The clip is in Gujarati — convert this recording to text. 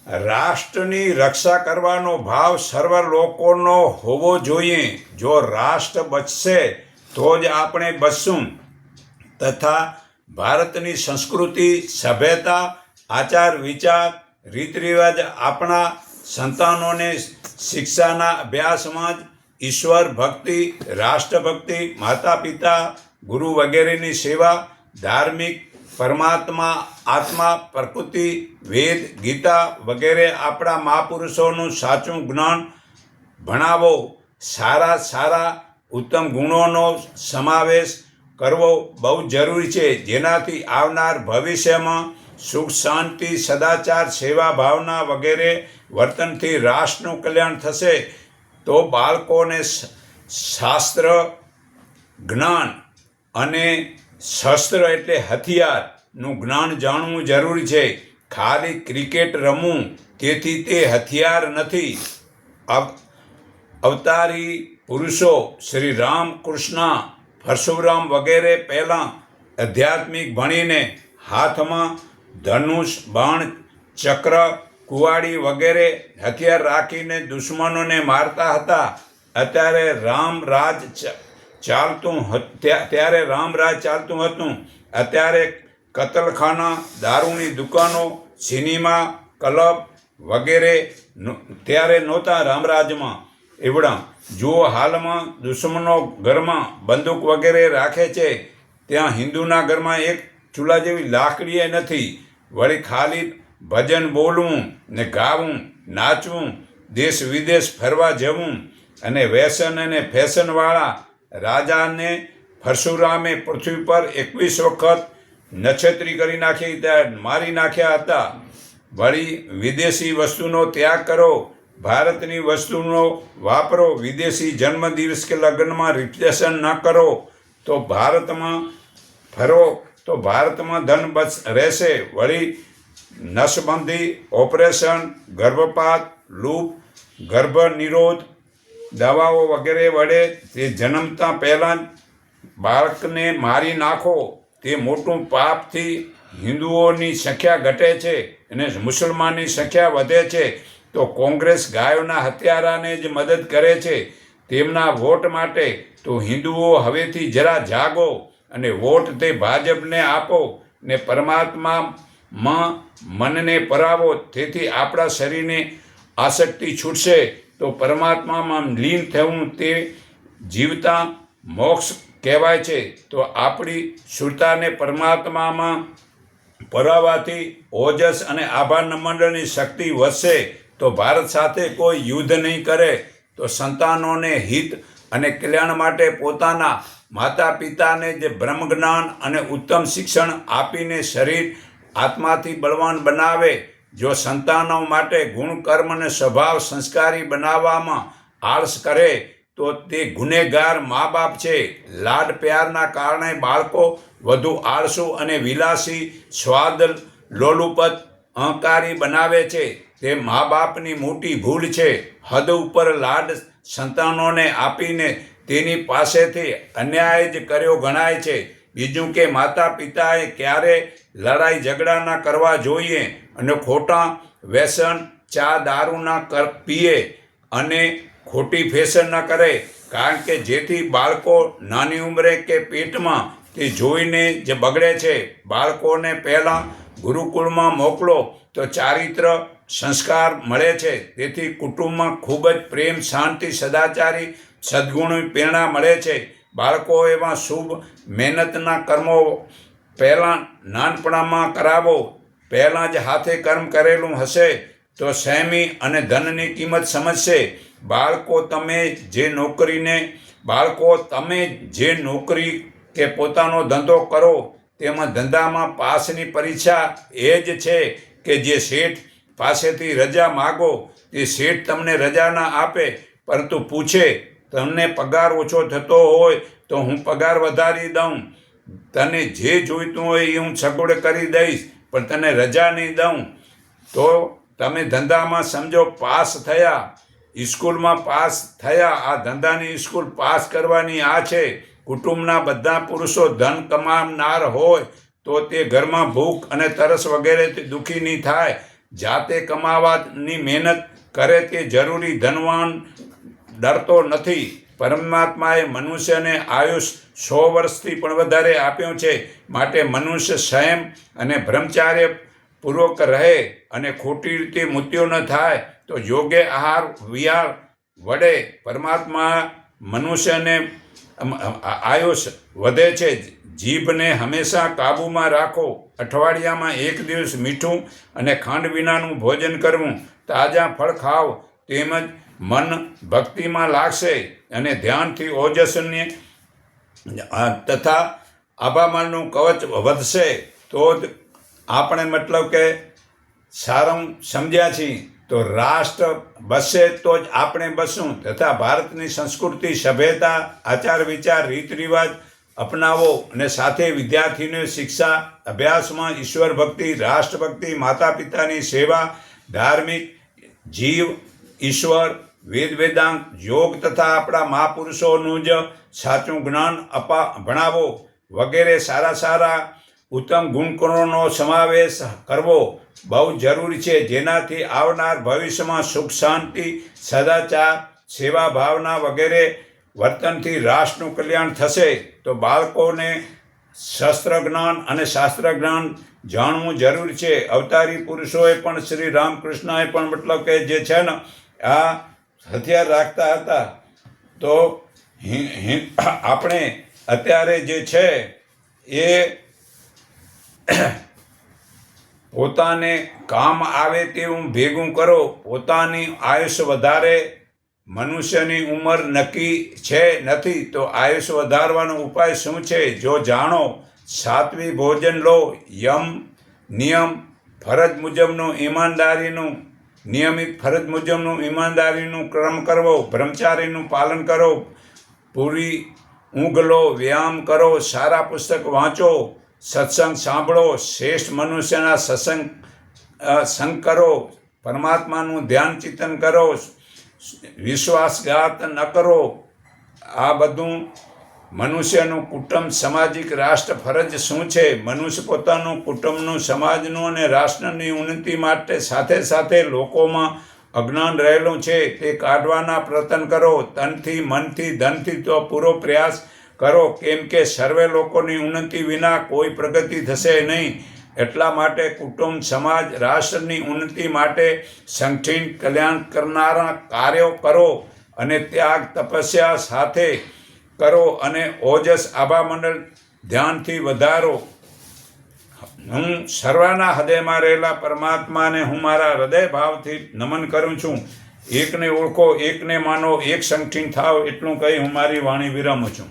રાષ્ટ્રની રક્ષા કરવાનો ભાવ સર્વ લોકોનો હોવો જોઈએ. જો રાષ્ટ્ર બચશે તો જ આપણે બચશું. તથા ભારતની સંસ્કૃતિ, સભ્યતા, આચાર વિચાર, રીત રિવાજ આપણા સંતાનોને શિક્ષાના અભ્યાસમાં જ ઈશ્વર ભક્તિ, રાષ્ટ્રભક્તિ, માતા પિતા, ગુરુ વગેરેની સેવા, ધાર્મિક, પરમાત્મા, આત્મા, પ્રકૃતિ, વેદ, ગીતા વગેરે આપણા મહાપુરુષોનું સાચું જ્ઞાન ભણાવો. સારા ઉત્તમ ગુણોનો સમાવેશ કરવો બહુ જરૂરી છે, જેનાથી આવનાર ભવિષ્યમાં સુખ, શાંતિ, સદાચાર, સેવા ભાવના વગેરે વર્તનથી રાષ્ટ્રનું કલ્યાણ થશે. તો બાળકોને શાસ્ત્ર જ્ઞાન અને શસ્ત્ર એટલે હથિયારનું જ્ઞાન જાણવું જરૂરી છે. ખાલી ક્રિકેટ રમવું તેથી તે હથિયાર નથી. અવતારી પુરુષો શ્રી રામ, કૃષ્ણ, પરશુરામ વગેરે પહેલાં આધ્યાત્મિક ભણીને હાથમાં ધનુષ, બાણ, ચક્ર, કુવાડી વગેરે હથિયાર રાખીને દુશ્મનોને મારતા હતા. અત્યારે ત્યારે રામરાજ ચાલતું હતું. અત્યારે કતલખાના, દારૂની દુકાનો, સિનેમા, ક્લબ વગેરે ત્યારે નહોતા રામરાજમાં એવડા. જો હાલમાં દુશ્મનો ઘરમાં બંદૂક વગેરે રાખે છે, ત્યાં હિન્દુના ઘરમાં એક ચૂલા જેવી લાકડીએ નથી. વળી ખાલી ભજન બોલવું ને ગાવું, નાચવું, દેશ વિદેશ ફરવા જવું અને વ્યસન અને ફેશનવાળા રાજાને પરશુરામે પૃથ્વી પર 21 વખત નક્ષત્રી કરી મારી નાખ્યા હતા. વળી વિદેશી વસ્તુનો ત્યાગ કરો, ભારતની વસ્તુનો વાપરો. વિદેશી જન્મદિવસ કે લગ્નમાં રિપ્રેઝેશન ન કરો તો ભારતમાં ફરો તો ભારતમાં ધન રહેશે. વળી નસબંધી, ઓપરેશન, ગર્ભપાત, લૂપ, ગર્ભ નિરોધ દવાઓ વગેરે વડે તે જન્મતા પહેલાં જ બાળકને મારી નાખો. તે મોટું પાપથી હિન્દુઓની સંખ્યા ઘટે છે અને મુસલમાનની સંખ્યા વધે છે. તો કોંગ્રેસ ગાયોના હત્યારાને જ મદદ કરે છે તેમના વોટ માટે. તો હિન્દુઓ હવેથી જરા જાગો અને વોટ તે ભાજપને આપો ને પરમાત્મામાં મનને પરાવો. તેથી આપણા શરીરને આસક્તિ છૂટશે. તો પરમાત્મામાં લીન થવું તે જીવતા મોક્ષ કહેવાય છે. તો આપણી સુરતાને પરમાત્મામાં પરાવવાથી ઓજસ અને આભાર મંડળની શક્તિ વધશે. તો ભારત સાથે કોઈ યુદ્ધ નહીં કરે. તો સંતાનોને હિત અને કલ્યાણ માટે પોતાના માતા પિતાને જે બ્રહ્મજ્ઞાન અને ઉત્તમ શિક્ષણ આપીને શરીર આત્માથી બળવાન બનાવે. જો સંતાનો માટે ગુણ, કર્મ અને સ્વભાવ સંસ્કારી બનાવવામાં આળસ કરે તો તે ગુનેગાર મા બાપ છે. લાડ પ્યારના કારણે બાળકો વધુ આળસુ અને વિલાસી, સ્વાદ લોલુપત, અહંકારી બનાવે છે. તે મા બાપની મોટી ભૂલ છે. હદ ઉપર લાડ સંતાનોને આપીને તેની પાસેથી અન્યાય જ કર્યો ગણાય છે. બીજું કે માતા પિતાએ ક્યારે લડાઈ ઝઘડા ન કરવા જોઈએ અને ખોટા વ્યસન, ચા દારૂ ન પીએ અને ખોટી ફેશન ન કરે. કારણ કે જેથી બાળકો નાની ઉંમરે કે પેટમાં તે જોઈને જ બગડે છે. બાળકોને પહેલાં ગુરુકુળમાં મોકલો તો ચારિત્ર સંસ્કાર મળે છે. તેથી કુટુંબમાં ખૂબ જ પ્રેમ, શાંતિ, સદાચારી, સદ્ગુણની પ્રેરણા મળે છે. બાળકો એવા શુભ મહેનતના કર્મો પહેલાં નાનપણમાં કરાવો. પહેલાં જ હાથે કર્મ કરેલું હશે તો સહેમી અને ધનની કિંમત સમજશે. બાળકો તમે જે નોકરી કે પોતાનો ધંધો કરો તેમાં ધંધામાં પાસની પરીક્ષા એ જ છે કે જે શેઠ પાસેથી રજા માગો તે શેઠ તમને રજા ના આપે, પરંતુ પૂછે તમને પગાર ઓછો થતો હોય તો હું પગાર વધારી દઉં, તને જે જોઈતું હોય એ હું સગવડ કરી દઈશ, પણ તને રજા નહીં દઉં. તો તમે ધંધામાં સમજો પાસ થયા, સ્કૂલમાં પાસ થયા. આ ધંધાની સ્કૂલ પાસ કરવાની આ છે. કુટુંબના બધા પુરુષો ધન કમાનાર હોય તો તે ઘરમાં ભૂખ અને તરસ વગેરેથી દુઃખી નહીં થાય. જાતે કમાવાની મહેનત કરે તે જરૂરી ધનવાન ડરતો નથી. પરમાત્માએ મનુષ્યને આયુષ 100 વર્ષથી પણ વધારે આપ્યું છે. માટે મનુષ્ય સંયમ અને બ્રહ્મચાર્ય પૂર્વક રહે અને ખોટી રીતે મૃત્યુ ન થાય તો યોગ્ય આહાર વિહાર વડે પરમાત્મા મનુષ્યને આયુષ વધે છે. જીભને હંમેશા કાબૂમાં રાખો. અઠવાડિયામાં 1 દિવસ મીઠું અને ખાંડ વિનાનું ભોજન કરવું. તાજા ફળ ખાવ. તેમજ મન ભક્તિમાં લાગશે અને ધ્યાનથી ઓજસને તથા આભામાનનું કવચ વધશે. તો જ આપણે મતલબ કે સારું સમજ્યા છીએ. તો રાષ્ટ્ર બસે તો જ આપણે બસશું. તથા ભારતની સંસ્કૃતિ, સભ્યતા, આચાર વિચાર, રીત રિવાજ અપનાવો અને સાથે વિદ્યાર્થીઓને શિક્ષા અભ્યાસમાં ઈશ્વર ભક્તિ, રાષ્ટ્રભક્તિ, માતા પિતાની સેવા, ધાર્મિક જીવ, ઈશ્વર, વેદ વેદાંત, યોગ તથા આપણા મહાપુરુષોનું જ સાચું જ્ઞાન ભણાવો વગેરે સારા ઉત્તમ ગુણકરોનો સમાવેશ કરવો બહુ જરૂરી છે. જેનાથી આવનાર ભવિષ્યમાં સુખ શાંતિ, સદાચાર, સેવા ભાવના વગેરે વર્તનથી રાષ્ટ્રનું કલ્યાણ થશે. તો બાળકોને શસ્ત્ર જ્ઞાન અને શાસ્ત્ર જ્ઞાન જાણવું જરૂરી છે. અવતારી પુરુષોએ પણ શ્રી રામકૃષ્ણએ પણ મતલબ કે જે છે ને આ હથિયાર રાખતા હતા. તો આપણે અત્યારે જે છે એ પોતાને કામ આવે તેવું ભેગું કરો. પોતાની આયુષ્ય વધારે. મનુષ્યની ઉંમર નક્કી છે નથી. તો આયુષ્ય વધારવાનો ઉપાય શું છે જો જાણો. સાત્વિક ભોજન લો. યમ નિયમ ફરજ મુજબનું નિયમિત ફરજ મુજબનું ઈમાનદારીનું ક્રમ કરવો. બ્રહ્મચારીનું પાલન કરો. પૂરી ઊંઘ લો. વ્યાયામ કરો. સારા પુસ્તક વાંચો. સત્સંગ સાંભળો. શ્રેષ્ઠ મનુષ્યના સંગ કરો. પરમાત્માનું ધ્યાન ચિંતન કરો. વિશ્વાસઘાત ન કરો. આ બધું મનુષ્યનું કુટુંબ, સામાજિક, રાષ્ટ્ર ફરજ શું છે. મનુષ્ય પોતાનું કુટુંબનું, સમાજનું અને રાષ્ટ્રની ઉન્નતિ માટે સાથે લોકોમાં અજ્ઞાન રહેલું છે તે કાઢવાના પ્રયત્ન કરો. તનથી, મનથી, ધનથી તો પૂરો પ્રયાસ કરો. કેમ કે સર્વે લોકોની ઉન્નતિ વિના કોઈ પ્રગતિ થશે નહીં. એટલા માટે કુટુંબ, સમાજ, રાષ્ટ્રની ઉન્નતિ માટે સંગઠિત કલ્યાણ કરનારા કાર્યો કરો અને ત્યાગ તપસ્યા સાથે કરો અને ઓજસ આભામંડળ ધ્યાનથી વધારો. હું સર્વના હૃદયમાં રહેલા પરમાત્માને હું મારા હૃદય ભાવથી નમન કરું છું. એકને ઓળખો, એકને માનો, એક સંગઠિત થાવ. એટલું કહી હું મારી વાણી વિરામું છું.